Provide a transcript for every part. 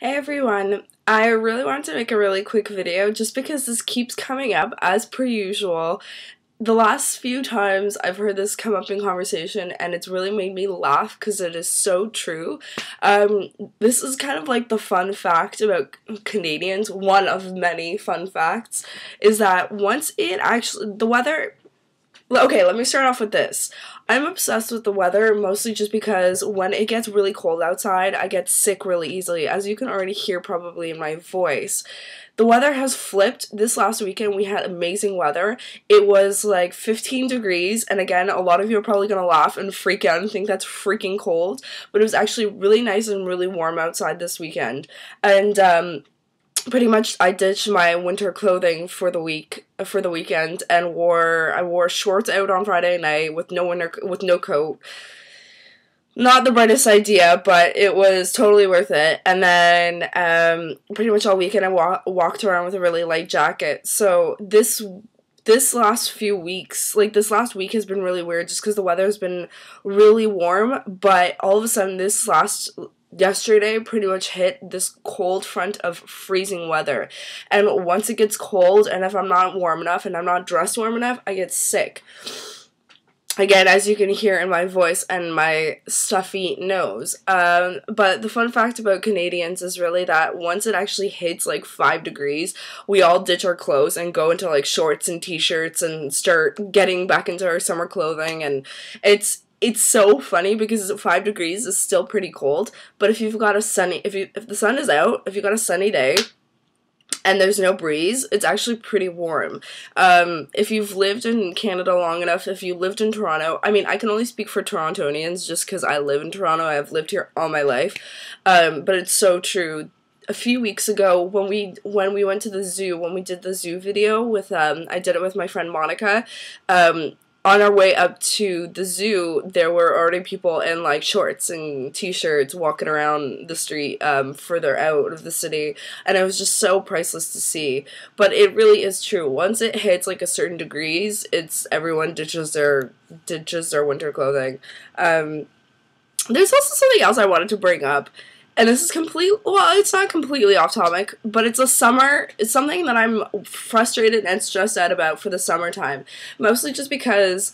Hey everyone, I really want to make a really quick video just because this keeps coming up as per usual. The last few times I've heard this come up in conversation and it's really made me laugh because it is so true. This is kind of like the fun fact about Canadians, one of many fun facts, is that once the weather. Okay, let me start off with this. I'm obsessed with the weather, mostly just because when it gets really cold outside, I get sick really easily, as you can already hear probably in my voice. The weather has flipped. This last weekend, we had amazing weather. It was like 15 degrees, and again, a lot of you are probably gonna laugh and freak out and think that's freaking cold, but it was actually really nice and really warm outside this weekend. And, pretty much I ditched my winter clothing for the weekend and I wore shorts out on Friday night with no coat. Not the brightest idea, but it was totally worth it. And then pretty much all weekend I walked around with a really light jacket. So this last few weeks, like this last week has been really weird just because the weather has been really warm, but all of a sudden yesterday pretty much hit this cold front of freezing weather, and once it gets cold and if I'm not warm enough and I'm not dressed warm enough, I get sick. Again, as you can hear in my voice and my stuffy nose. But the fun fact about Canadians is really that once it actually hits like 5 degrees, we all ditch our clothes and go into like shorts and t-shirts and start getting back into our summer clothing, and it's so funny because 5 degrees is still pretty cold, but if you've got if the sun is out, if you've got a sunny day and there's no breeze, it's actually pretty warm. If you've lived in Canada long enough, if you lived in Toronto, I mean, I can only speak for Torontonians just because I live in Toronto, I've lived here all my life, but it's so true. A few weeks ago, when we went to the zoo, when we did the zoo video with, I did it with my friend Monica, on our way up to the zoo, there were already people in like shorts and t-shirts walking around the street further out of the city, and it was just so priceless to see. But it really is true. Once it hits like a certain degrees, everyone ditches their winter clothing. There's also something else I wanted to bring up. And this is it's not completely off topic, but it's something that I'm frustrated and stressed out about for the summertime. Mostly just because,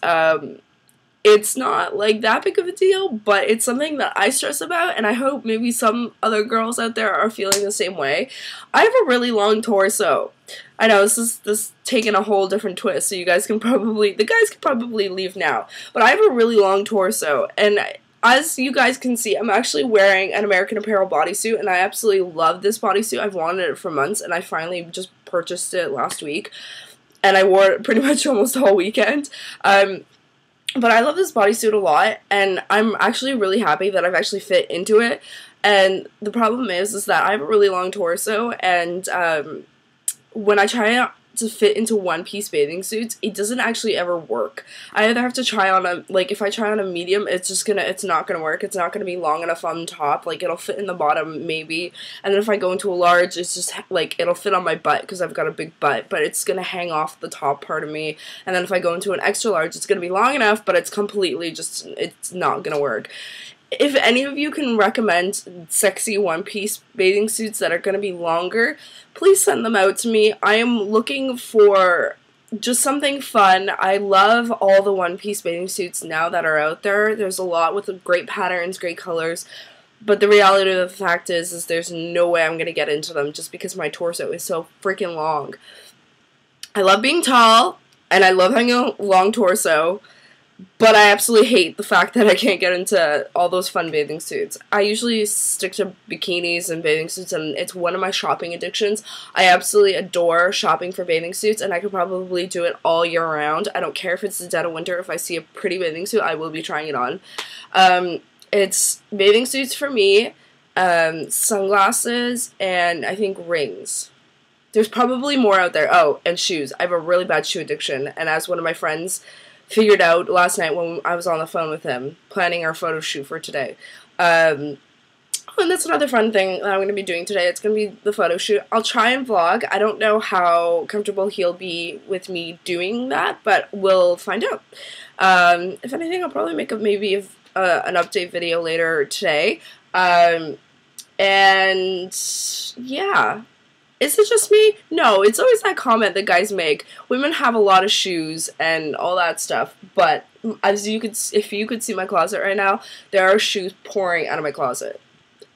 it's not like that big of a deal, but it's something that I stress about, and I hope maybe some other girls out there are feeling the same way. I have a really long torso. I know this is taking a whole different twist, so the guys can probably leave now. But I have a really long torso, and as you guys can see, I'm actually wearing an American Apparel bodysuit, and I absolutely love this bodysuit. I've wanted it for months, and I finally just purchased it last week, and I wore it pretty much almost all weekend. But I love this bodysuit a lot, and I'm actually really happy that I've actually fit into it. And the problem is that I have a really long torso, and when I try to fit into one-piece bathing suits, it doesn't actually ever work. I either have to try on if I try on a medium, it's not gonna work. It's not gonna be long enough on top. Like, it'll fit in the bottom, maybe. And then if I go into a large, it's just, like, it'll fit on my butt, because I've got a big butt, but it's gonna hang off the top part of me. And then if I go into an extra large, it's gonna be long enough, but it's not gonna work. If any of you can recommend sexy one-piece bathing suits that are going to be longer, please send them out to me. I am looking for just something fun. I love all the one-piece bathing suits now that are out there. There's a lot with great patterns, great colors, but the reality of the fact is there's no way I'm going to get into them just because my torso is so freaking long. I love being tall, and I love having a long torso, but I absolutely hate the fact that I can't get into all those fun bathing suits. I usually stick to bikinis and bathing suits, and it's one of my shopping addictions. I absolutely adore shopping for bathing suits, and I could probably do it all year round. I don't care if it's the dead of winter. If I see a pretty bathing suit, I will be trying it on. It's bathing suits for me, sunglasses, and I think rings. There's probably more out there. Oh, and shoes. I have a really bad shoe addiction, and as one of my friends figured out last night when I was on the phone with him, planning our photo shoot for today. And that's another fun thing that I'm going to be doing today. It's going to be the photo shoot. I'll try and vlog. I don't know how comfortable he'll be with me doing that, but we'll find out. If anything, I'll probably make an update video later today. And yeah. Is it just me? No, it's always that comment that guys make. Women have a lot of shoes and all that stuff, but as you could, if you could see my closet right now, there are shoes pouring out of my closet.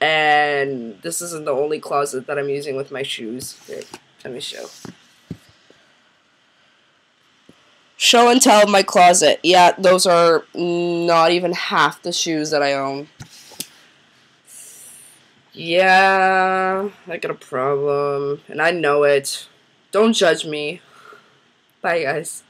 And this isn't the only closet that I'm using with my shoes. Here, let me show. Show and tell of my closet. Yeah, those are not even half the shoes that I own. Yeah, I got a problem, and I know it. Don't judge me. Bye, guys.